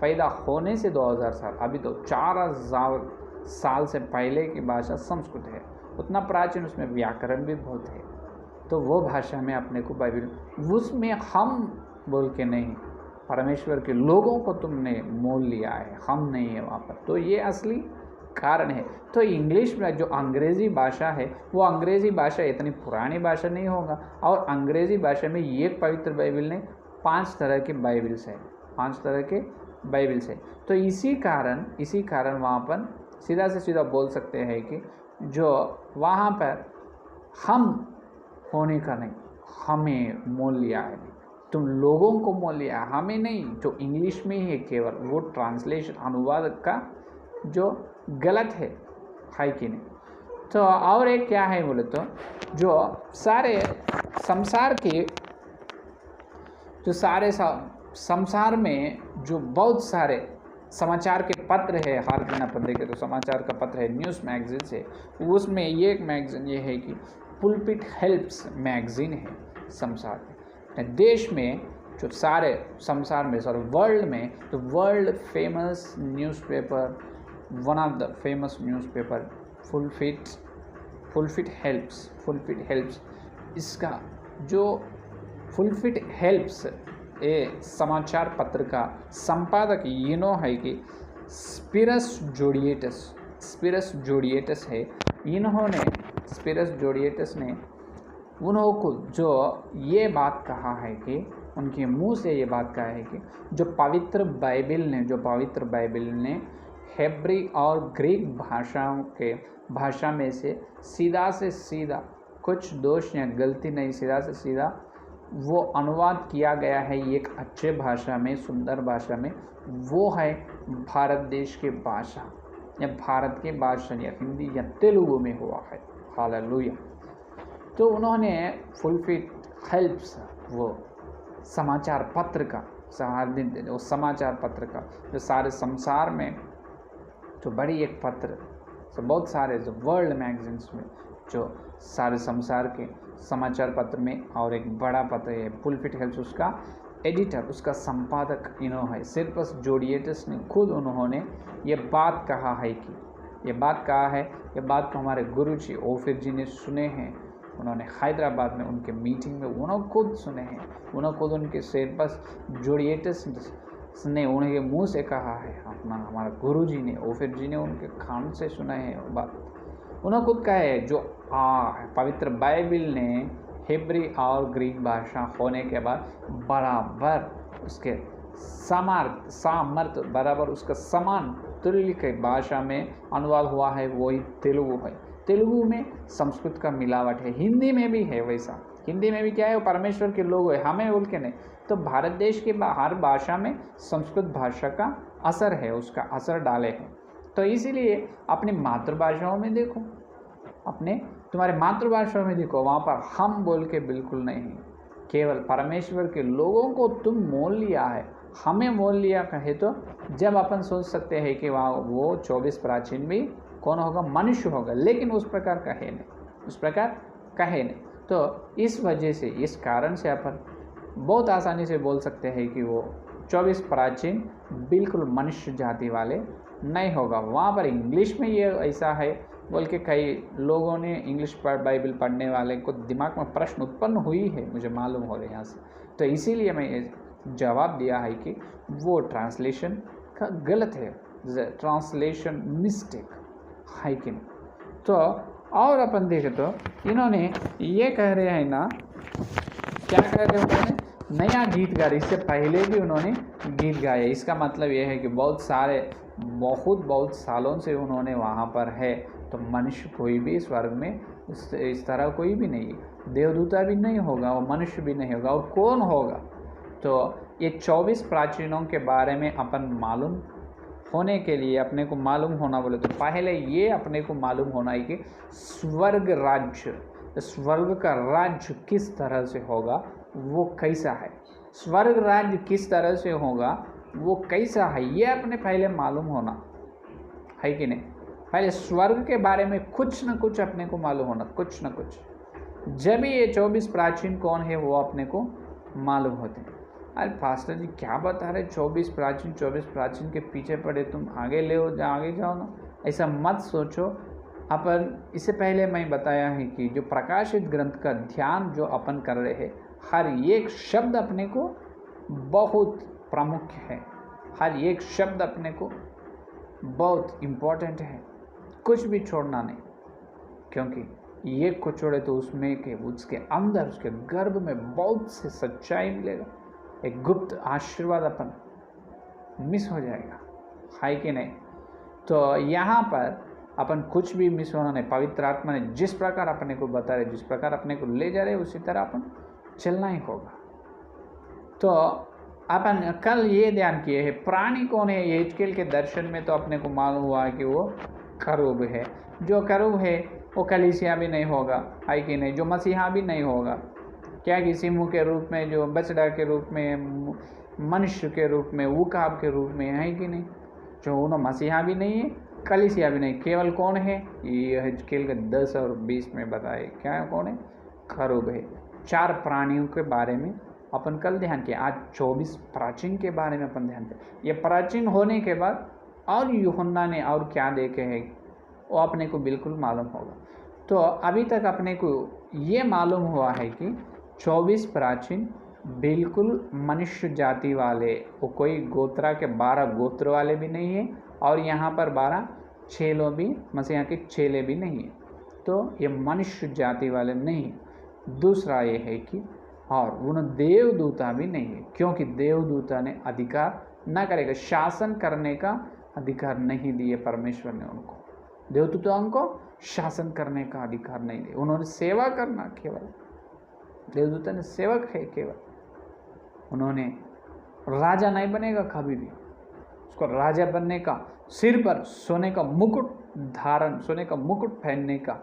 Speaker 1: पैदा होने से 2000 साल, अभी तो 4000 साल से पहले की भाषा संस्कृत है, उतना प्राचीन, उसमें व्याकरण भी बहुत है। तो वो भाषा में अपने को बाइबल, उसमें हम बोल के नहीं, परमेश्वर के लोगों को तुमने मोल लिया है, हम नहीं है वहाँ पर। तो ये असली कारण है। तो इंग्लिश में जो अंग्रेज़ी भाषा है, वो अंग्रेज़ी भाषा इतनी पुरानी भाषा नहीं होगा, और अंग्रेज़ी भाषा में एक पवित्र बाइबल ने 5 तरह के बाइबल्स है, 5 तरह के बाइबल्स है। तो इसी कारण वहाँ पर सीधा से सीधा बोल सकते हैं कि जो वहाँ पर हम होने का नहीं, हमें मोल लिया है, तुम लोगों को मोल लिया, हमें नहीं। जो इंग्लिश में ही है केवल वो ट्रांसलेशन, अनुवाद का जो गलत है कि नहीं। तो और एक क्या है बोले तो, जो सारे संसार के, जो सारे संसार में जो बहुत सारे समाचार के पत्र है, हर दिन अपन देखें तो समाचार का पत्र है, न्यूज़ मैगजीन है, उसमें एक मैगजीन ये है कि पुलपिट हेल्प्स मैगजीन है संसार में, देश में जो सारे संसार में, वर्ल्ड में, तो world famous newspaper, one of the famous newspaper pulpit helps. इसका जो पुलपिट हेल्प्स ये समाचार पत्र का संपादक इनो है कि स्पिरस जोडिएटस है। इन्होंने स्पिरस जोडिएटस ने उनको जो ये बात कहा है कि उनके मुंह से ये बात कहा है कि जो पवित्र बाइबल ने हेब्री और ग्रीक भाषा में से सीधा कुछ दोष या गलती नहीं, सीधा से सीधा वो अनुवाद किया गया है एक अच्छे भाषा में, सुंदर भाषा में, वो है भारत देश की भाषा या भारत की भाषा या हिंदी या तेलुगु में हुआ है। हालेलुया। तो उन्होंने पुलपिट हेल्प्स, वो समाचार पत्र का, हर दिन वो समाचार पत्र का जो सारे संसार में जो बड़ी एक पत्र, तो बहुत सारे जो वर्ल्ड मैगजीन्स में जो सारे संसार के समाचार पत्र में, और एक बड़ा पत्र है पुलपिट हेल्प्स, उसका एडिटर, उसका संपादक इनो है स्पिरस जोडिएटस ने खुद उन्होंने ये बात कहा है कि ये बात को हमारे गुरुजी ओफिर जी ने सुने हैं। उन्होंने हैदराबाद में उनके मीटिंग में उन्होंने खुद सुने हैं, उनके स्पिरस जोडिएटस ने उनके मुंह से कहा है, हमारा गुरुजी ने, ओफिर जी ने उनके कान से सुना है वो बात। उन्होंने खुद कहा है जो पवित्र बाइबल ने हिब्री और ग्रीक भाषा होने के बाद बराबर उसके सामर्थ्य बराबर उसका समान तुल्य के भाषा में अनुवाद हुआ है, वही तेलुगु है। तेलुगु में संस्कृत का मिलावट है, हिंदी में भी है वैसा। हिंदी में भी क्या है, वो परमेश्वर के लोग है, हमें बोल के नहीं। तो भारत देश की हर भाषा में संस्कृत भाषा का असर है, उसका असर डाले हैं। तो इसीलिए अपनी मातृभाषाओं में देखो, तुम्हारे मातृभाषा में देखो, वहाँ पर हम बोल के बिल्कुल नहीं, केवल परमेश्वर के लोगों को तुम मोल लिया है, हमें मोल लिया कहे तो जब अपन सोच सकते हैं कि वहाँ वो 24 प्राचीन भी कौन होगा, मनुष्य होगा, लेकिन उस प्रकार कहे नहीं। तो इस वजह से, इस कारण से अपन बहुत आसानी से बोल सकते हैं कि वो 24 प्राचीन बिल्कुल मनुष्य जाति वाले नहीं होगा। वहाँ पर इंग्लिश में ये ऐसा है बोल के कई लोगों ने, इंग्लिश बाइबल पढ़ने वाले को दिमाग में प्रश्न उत्पन्न हुई है, मुझे मालूम हो रहा है यहाँ से। तो इसीलिए मैं ये जवाब दिया है कि वो ट्रांसलेशन का गलत है, ट्रांसलेशन मिस्टेक है कि नहीं। तो और अपन देखें तो इन्होंने ये कह रहे हैं ना, क्या कह रहे हैं उन्होंने नया गीत गा रहे, इससे पहले भी उन्होंने गीत गाए। इसका मतलब यह है कि बहुत सालों से उन्होंने वहाँ पर है। तो मनुष्य कोई भी स्वर्ग में इस तरह कोई भी नहीं है, देवदूता भी नहीं होगा और मनुष्य भी नहीं होगा, और कौन होगा? तो ये 24 प्राचीनों के बारे में अपन मालूम होने के लिए, अपने को मालूम होना बोले तो पहले ये अपने को मालूम होना है कि स्वर्ग का राज्य किस तरह से होगा, वो कैसा है। स्वर्ग राज्य किस तरह से होगा, वो कैसा है, ये अपने पहले मालूम होना है कि नहीं। पहले स्वर्ग के बारे में कुछ न कुछ अपने को मालूम होना, कुछ न कुछ। जब ये 24 प्राचीन कौन है वो अपने को मालूम होते हैं। अरे पास्टर जी क्या बता रहे, 24 प्राचीन के पीछे पड़े, तुम आगे आगे जाओ ना, ऐसा मत सोचो। अपन इससे पहले मैं बताया है कि जो प्रकाशित ग्रंथ का ध्यान जो अपन कर रहे हैं, हर एक शब्द अपने को बहुत प्रमुख है, हर एक शब्द अपने को बहुत इम्पोर्टेंट है, कुछ भी छोड़ना नहीं। क्योंकि ये को छोड़े तो उसके अंदर, उसके गर्भ में बहुत से सच्चाई मिलेगा, एक गुप्त आशीर्वाद अपन मिस हो जाएगा, है कि नहीं। तो यहाँ पर अपन कुछ भी मिस होना नहीं। पवित्र आत्मा ने जिस प्रकार अपने को बता रहे, जिस प्रकार अपने को ले जा रहे, उसी तरह अपन चलना ही होगा। तो अपन कल ये ध्यान किए हैं, प्राणी कौन है। यहेजकेल के दर्शन में तो अपने को मालूम हुआ कि वो करूब है। जो करूब है वो कलीसिया भी नहीं होगा, है कि नहीं। जो मसीहा भी नहीं होगा, क्या कि सिंह के रूप में, जो बछड़ा के रूप में, मनुष्य के रूप में, उकाब के रूप में, है कि नहीं। जो उन्होंने मसीहा भी नहीं है, कलीसिया भी नहीं, केवल कौन है, ये यहेजकेल के 10 और 20 में बताए क्या कौन है, खरूब है। 4 प्राणियों के बारे में अपन कल ध्यान किया। आज 24 प्राचीन के बारे में अपन ध्यान किया। ये प्राचीन होने के बाद और यूहन्ना ने और क्या देखे हैं वो अपने को बिल्कुल मालूम होगा। तो अभी तक अपने को ये मालूम हुआ है कि 24 प्राचीन बिल्कुल मनुष्य जाति वाले, वो कोई गोत्रा के 12 गोत्र वाले भी नहीं है, और यहाँ पर 12 चेलों भी, मसीहा के चेले भी नहीं है। तो ये मनुष्य जाति वाले नहीं है। दूसरा ये है कि और उन देवदूता भी नहीं है, क्योंकि देवदूता ने अधिकार न करेगा, शासन करने का अधिकार नहीं दिए परमेश्वर ने उनको। देवदूताओं को शासन करने का अधिकार नहीं दिया, उन्होंने सेवा करना। केवल देवदूता ने सेवक है केवल, उन्होंने राजा नहीं बनेगा कभी भी। उसको राजा बनने का, सिर पर सोने का मुकुट धारण, सोने का मुकुट पहनने का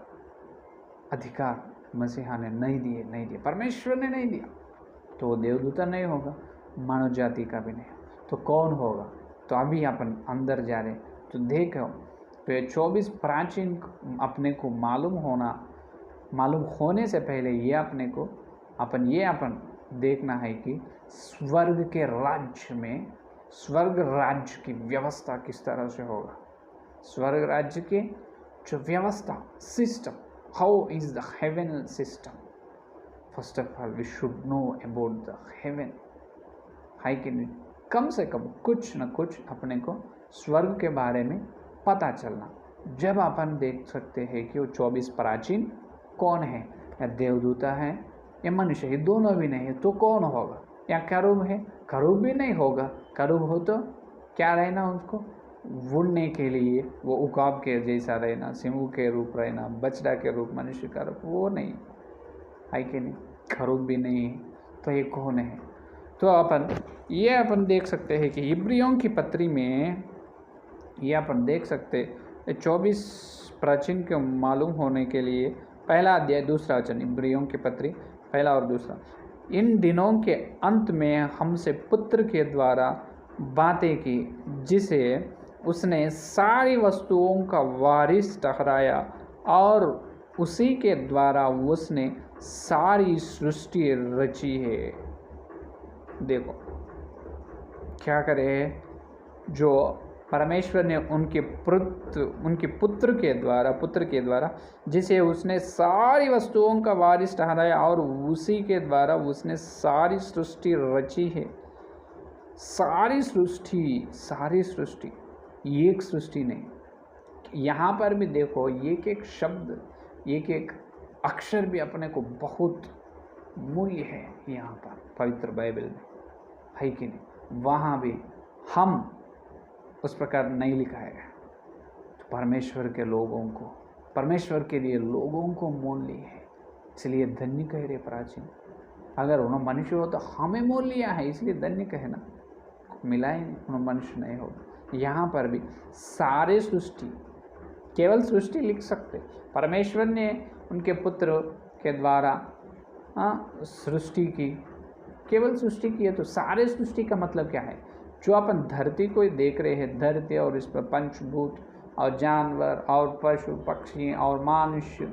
Speaker 1: अधिकार मसीहा ने नहीं दिए, परमेश्वर ने नहीं दिया। तो वो देवदूता नहीं होगा, मानव जाति का भी नहीं। तो कौन होगा? तो अभी अपन अंदर जा रहे तो देखो, तो ये 24 प्राचीन अपने को मालूम होने से पहले ये अपने को अपन देखना है कि स्वर्ग के राज्य में, स्वर्ग राज्य की व्यवस्था किस तरह से होगा। स्वर्ग राज्य के जो व्यवस्था, system, how is the heaven system. First of all we should know about the heaven, है कि नहीं। कम से कम कुछ न कुछ अपने को स्वर्ग के बारे में पता चलना। जब अपन देख सकते हैं कि वो 24 प्राचीन कौन है, या देवदूता है या मनुष्य है, दोनों भी नहीं है, तो कौन होगा। या करूब है, करूब भी नहीं होगा। करूब हो तो क्या रहना, उसको वुड़ने के लिए वो उकाब के जैसा रहना, सिंह के रूप रहना, बछड़ा के रूप, मनुष्य का रूप, वो नहीं है कि नहीं। खरूब भी नहीं है, तो ये कौन है। तो अपन देख सकते हैं कि इब्रियों की पत्री में ये अपन देख सकते 24 प्राचीन के मालूम होने के लिए पहला अध्याय 2 वचन, इब्रियों की पत्री 1 और 2। इन दिनों के अंत में हमसे पुत्र के द्वारा बातें की, जिसे उसने सारी वस्तुओं का वारिस ठहराया, और उसी के द्वारा उसने सारी सृष्टि रची है। देखो क्या करे, जो परमेश्वर ने उनके पुत्र के द्वारा जिसे उसने सारी वस्तुओं का वारिस ठहराया, और उसी के द्वारा उसने सारी सृष्टि रची है। सारी सृष्टि, एक सृष्टि नहीं। यहाँ पर भी देखो, एक एक शब्द, एक एक अक्षर भी अपने को बहुत मूल्य है यहाँ पर पवित्र बाइबल में, है कि नहीं? वहाँ भी हम उस प्रकार नहीं लिखा है। तो परमेश्वर के लोगों को, परमेश्वर के लिए लोगों को मोल ली है, इसलिए धन्य कह रहे प्राचीन। अगर उन्होंने मनुष्य हो तो हमें मोल लिया है, इसलिए धन्य कहना, मिला ही नहीं, उन्होंने मनुष्य नहीं हो। यहाँ पर भी सारे सृष्टि, केवल सृष्टि लिख सकते, परमेश्वर ने उनके पुत्र के द्वारा सृष्टि की, केवल सृष्टि की है। तो सारे सृष्टि का मतलब क्या है? जो अपन धरती को देख रहे हैं, धरती और इस पर पंचभूत और जानवर और पशु पक्षी और मनुष्य,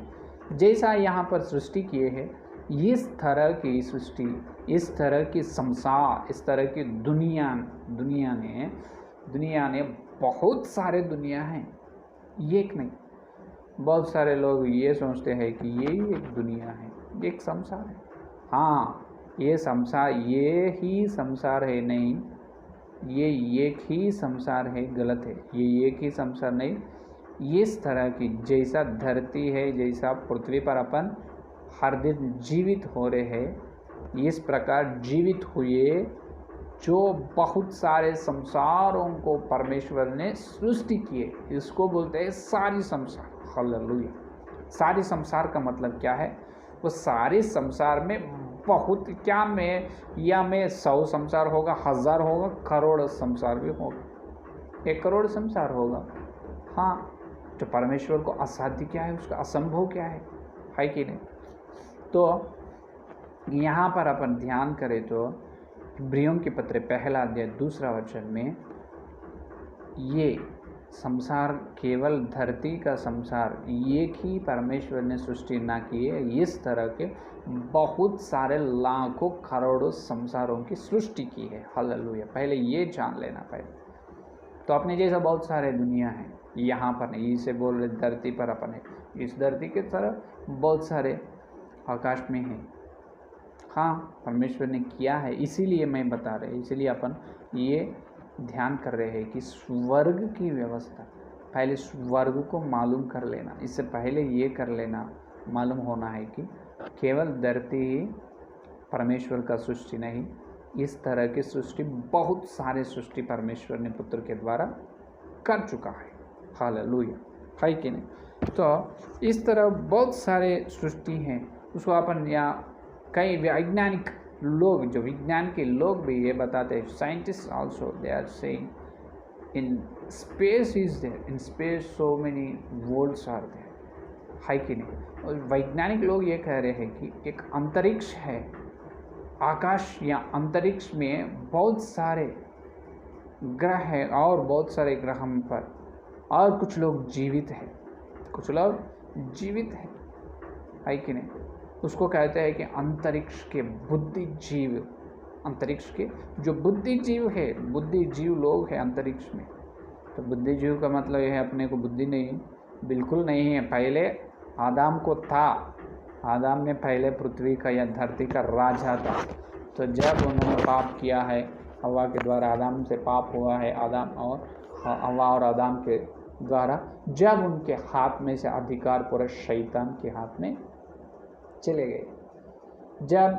Speaker 1: जैसा यहाँ पर सृष्टि किए हैं, इस तरह की सृष्टि, इस तरह की संसार, इस तरह की दुनिया ने बहुत सारे दुनिया हैं, एक नहीं। बहुत सारे लोग ये सोचते हैं कि ये ही एक दुनिया है, एक संसार है। हाँ, ये संसार, ये ही संसार है, नहीं, ये एक ही संसार है, गलत है। ये एक ही संसार नहीं, इस तरह की, जैसा धरती है, जैसा पृथ्वी पर अपन हर दिन जीवित हो रहे हैं, इस प्रकार जीवित हुए जो बहुत सारे संसारों को परमेश्वर ने सृष्टि किए, इसको बोलते हैं सारी संसार। हालेलुया। सारी संसार का मतलब क्या है? वो सारे संसार में बहुत, क्या में या में 100 संसार होगा, 1000 होगा, करोड़ संसार भी होगा, 1 करोड़ संसार होगा। हाँ, तो परमेश्वर को असाध्य क्या है, उसका असंभव क्या है कि नहीं? तो यहाँ पर अपन ध्यान करें तो इब्रियों के पत्र 1 अध्याय 2 वचन में, ये संसार केवल धरती का संसार एक ही परमेश्वर ने सृष्टि ना की है, इस तरह के बहुत सारे लाखों करोड़ों संसारों की सृष्टि की है। हालेलुया। पहले ये जान लेना पहले। तो अपने जैसा बहुत सारे दुनिया है, यहाँ पर नहीं, इसे बोल रहे धरती पर अपन है, इस धरती के तरह बहुत सारे आकाश में है। हाँ, परमेश्वर ने किया है, इसीलिए मैं बता रहे, इसीलिए अपन ये ध्यान कर रहे हैं कि स्वर्ग की व्यवस्था, पहले स्वर्ग को मालूम कर लेना। इससे पहले ये कर लेना, मालूम होना है कि केवल धरती ही परमेश्वर का सृष्टि नहीं, इस तरह की सृष्टि, बहुत सारे सृष्टि परमेश्वर ने पुत्र के द्वारा कर चुका है। हालेलुया, है कि नहीं? तो इस तरह बहुत सारे सृष्टि हैं, उसको अपन या कई वैज्ञानिक लोग, जो विज्ञान के लोग भी ये बताते हैं, scientist also they are saying in space is there, in space so many worlds are there, है कि नहीं? और वैज्ञानिक लोग ये कह रहे हैं कि एक अंतरिक्ष है, आकाश या अंतरिक्ष में बहुत सारे ग्रह हैं और बहुत सारे ग्रह पर और कुछ लोग जीवित हैं, कुछ लोग जीवित हैं, है कि नहीं? उसको कहते हैं कि अंतरिक्ष के बुद्धिजीव, अंतरिक्ष के जो बुद्धिजीव है, बुद्धिजीव लोग हैं अंतरिक्ष में। तो बुद्धिजीव का मतलब यह है अपने को बुद्धि नहीं, बिल्कुल नहीं है। पहले आदम को था, आदम ने पहले पृथ्वी का या धरती का राजा था। तो जब उन्होंने पाप किया है, हवा के द्वारा आदम से पाप हुआ है, आदम और हवा और आदम के द्वारा, जब उनके हाथ में से अधिकार पूरा शैतान के हाथ में चले गए, जब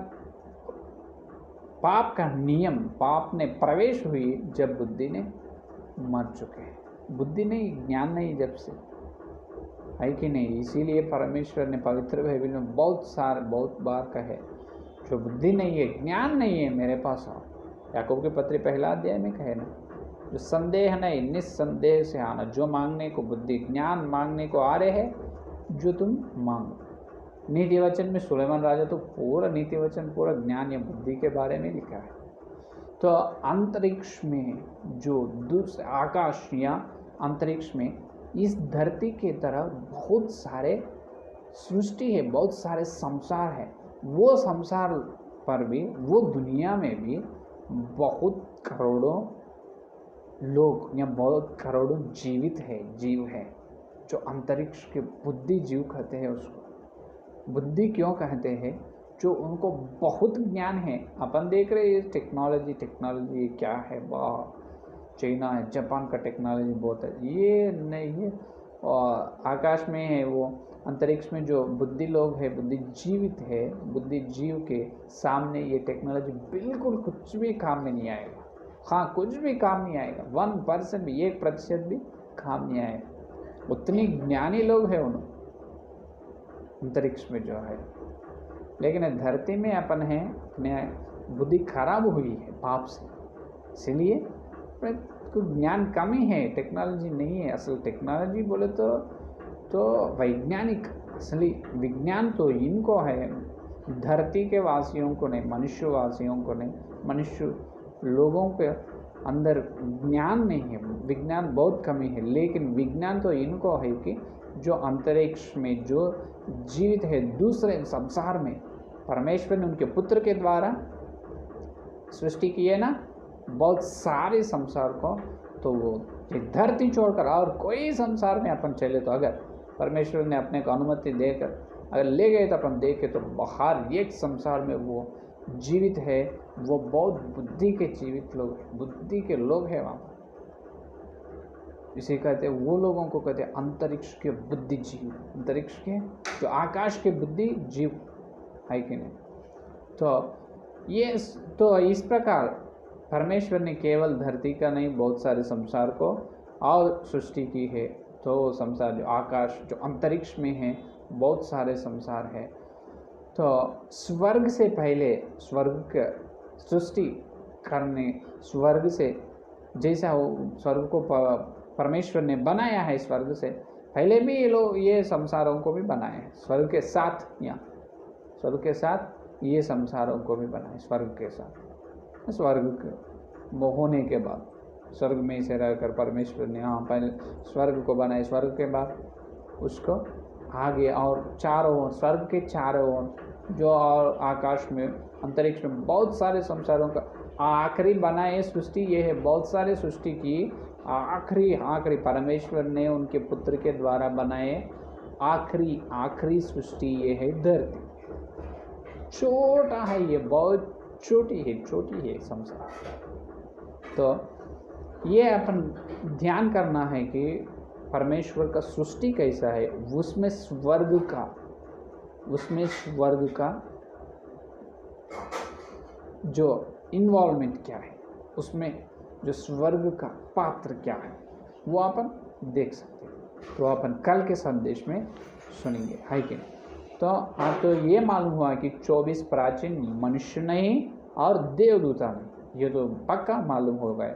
Speaker 1: पाप का नियम, पाप ने प्रवेश हुई, जब बुद्धि ने मर चुके हैं, बुद्धि नहीं, ज्ञान नहीं, जब से, है कि नहीं? इसीलिए परमेश्वर ने पवित्र बाइबल में बहुत बार कहे, जो बुद्धि नहीं है, ज्ञान नहीं है, मेरे पास आओ। याकूब के पत्र 1 अध्याय में कहे ना, जो संदेह नहीं, निस्संदेह से आना, जो मांगने को बुद्धि ज्ञान मांगने को आ रहे हैं, जो तुम मांगो। नीति वचन में सुलेमान राजा तो पूरा नीति वचन, पूरा ज्ञान या बुद्धि के बारे में लिखा है। तो अंतरिक्ष में जो दूसरे आकाश या अंतरिक्ष में इस धरती के तरह बहुत सारे सृष्टि है, बहुत सारे संसार है। वो संसार पर भी, वो दुनिया में भी बहुत करोड़ों लोग या बहुत करोड़ों जीवित है, जीव है, जो अंतरिक्ष के बुद्धि जीव कहते हैं। उसको बुद्धि क्यों कहते हैं? जो उनको बहुत ज्ञान है। अपन देख रहे हैं टेक्नोलॉजी क्या है, वाह, चाइना है, जापान का टेक्नोलॉजी बहुत है, ये नहीं है। और आकाश में है वो अंतरिक्ष में जो बुद्धि लोग है, बुद्धिजीवित है, बुद्धिजीव के सामने ये टेक्नोलॉजी बिल्कुल कुछ भी काम में नहीं आएगा। हाँ, कुछ भी काम नहीं आएगा, 1% भी, 1% भी काम नहीं आएगा। उतनी ज्ञानी लोग हैं उन अंतरिक्ष में जो है, लेकिन धरती में अपन है, अपने बुद्धि खराब हुई है पाप से, इसीलिए कुछ ज्ञान कमी है, टेक्नोलॉजी नहीं है। असल टेक्नोलॉजी बोले तो वैज्ञानिक, असली विज्ञान तो इनको है, धरती के वासियों को नहीं, मनुष्य वासियों को नहीं। मनुष्य लोगों के अंदर ज्ञान नहीं है, विज्ञान बहुत कमी है, लेकिन विज्ञान तो इनको है कि जो अंतरिक्ष में जो जीवित है दूसरे संसार में, परमेश्वर ने उनके पुत्र के द्वारा सृष्टि की है ना बहुत सारे संसार को, तो वो धरती छोड़कर और कोई संसार में अपन चले तो अगर परमेश्वर ने अपने को अनुमति देकर अगर ले गए तो अपन देखे तो बाहर एक संसार में वो जीवित है, वो बहुत बुद्धि के जीवित लोग, बुद्धि के लोग हैं वहाँ पर। इसे कहते हैं, वो लोगों को कहते हैं अंतरिक्ष के बुद्धिजीव, अंतरिक्ष के जो आकाश के बुद्धि जीव है कि नहीं। तो इस प्रकार परमेश्वर ने केवल धरती का नहीं बहुत सारे संसार को और सृष्टि की है। तो संसार जो आकाश जो अंतरिक्ष में है बहुत सारे संसार है। तो स्वर्ग से पहले स्वर्ग का सृष्टि करने, स्वर्ग से जैसा वो स्वर्ग को परमेश्वर ने बनाया है, स्वर्ग से पहले भी ये लोग ये संसारों को भी बनाए हैं, स्वर्ग के साथ, या स्वर्ग के साथ ये संसारों को भी बनाए, स्वर्ग के साथ, स्वर्ग होने के बाद स्वर्ग में से रहकर परमेश्वर ने यहाँ पहले स्वर्ग को बनाए, स्वर्ग के बाद उसको आगे और चारों ओर, स्वर्ग के चारों ओर जो और आकाश में अंतरिक्ष में बहुत सारे संसारों का आखिरी बनाए सृष्टि ये है। बहुत सारे सृष्टि की आखिरी परमेश्वर ने उनके पुत्र के द्वारा बनाए आखिरी सृष्टि ये है धरती। छोटा है ये, बहुत छोटी है संसार। तो ये अपन ध्यान करना है कि परमेश्वर का सृष्टि कैसा है, उसमें स्वर्ग का जो इन्वॉल्वमेंट क्या है, उसमें जो स्वर्ग का पात्र क्या है, वो अपन देख सकते हैं। तो अपन कल के संदेश में सुनेंगे, है कि नहीं। तो हाँ, तो ये मालूम हुआ कि 24 प्राचीन मनुष्य नहीं और देवदूता नहीं, ये तो पक्का मालूम हो गया।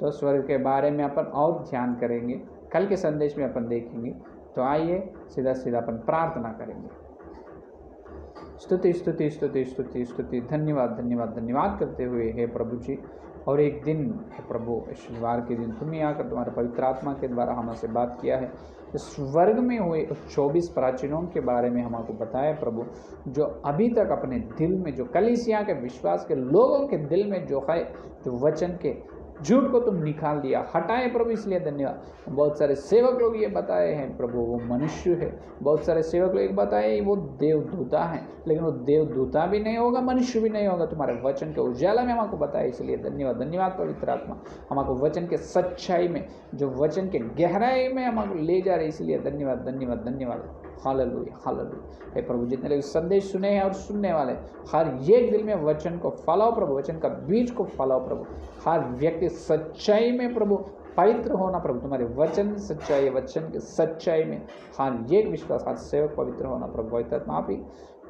Speaker 1: तो स्वर्ग के बारे में अपन और ध्यान करेंगे, कल के संदेश में अपन देखेंगे। तो आइए सीधा अपन प्रार्थना करेंगे। स्तुति स्तुति स्तुति स्तुति स्तुति, धन्यवाद धन्यवाद धन्यवाद करते हुए हे प्रभु जी। और एक दिन हे प्रभु, शनिवार के दिन तुम्हें आकर तुम्हारे पवित्र आत्मा के द्वारा हमसे बात किया है, स्वर्ग में हुए 24 प्राचीनों के बारे में हमको बताया प्रभु, जो अभी तक अपने दिल में, जो कलीसिया के विश्वास के लोगों के दिल में जो है, जो वचन के झूठ को तुम निकाल दिया, हटाए प्रभु, इसलिए धन्यवाद। बहुत सारे सेवक लोग ये बताए हैं प्रभु वो मनुष्य है, बहुत सारे सेवक लोग बताए वो देवदूता है, लेकिन वो देवदूता भी नहीं होगा, मनुष्य भी नहीं होगा, तुम्हारे वचन के उजाला में हमको बताया, इसलिए धन्यवाद धन्यवाद पवित्र आत्मा। हमको वचन के सच्चाई में, जो वचन के गहराई में हमको ले जा रहे, इसलिए धन्यवाद धन्यवाद धन्यवाद। Hallelujah hallelujah. हे प्रभु, जितने लोग संदेश सुने हैं और सुनने वाले, हर एक दिल में वचन को फैलाओ प्रभु, वचन का बीज को फैलाओ प्रभु। हर व्यक्ति सच्चाई में प्रभु पवित्र होना प्रभु, तुम्हारे वचन सच्चाई, वचन के सच्चाई में हर एक विश्वास, हर सेवक पवित्र होना प्रभु। पवित्र आत्मा आप ही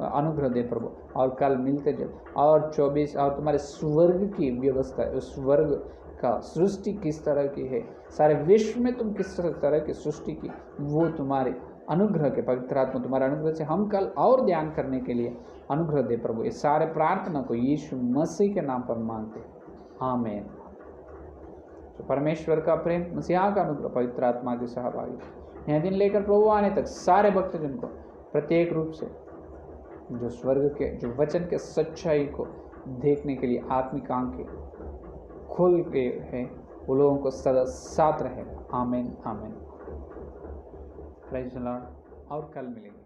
Speaker 1: अनुग्रह दे प्रभु। और कल मिलते जब और 24 और तुम्हारे स्वर्ग की व्यवस्था है, उस स्वर्ग का सृष्टि किस तरह की है, सारे विश्व में तुम किस तरह की सृष्टि की, वो तुम्हारे अनुग्रह के, पवित्र आत्मा तुम्हारे अनुग्रह से हम कल और ध्यान करने के लिए अनुग्रह दे प्रभु। इस सारे प्रार्थना को यीशु मसीह के नाम पर मांगते, आमीन। तो परमेश्वर का प्रेम, मसीहा का अनुग्रह, पवित्र आत्मा की सहभागी यह दिन लेकर प्रभु आने तक सारे भक्तजन को प्रत्येक रूप से जो स्वर्ग के, जो वचन के सच्चाई को देखने के लिए आत्मिक आंखें खोल के हैं, वो लोगों को सदा साथ रहे। आमीन आमीन। Praise the Lord. और कल मिलेंगे।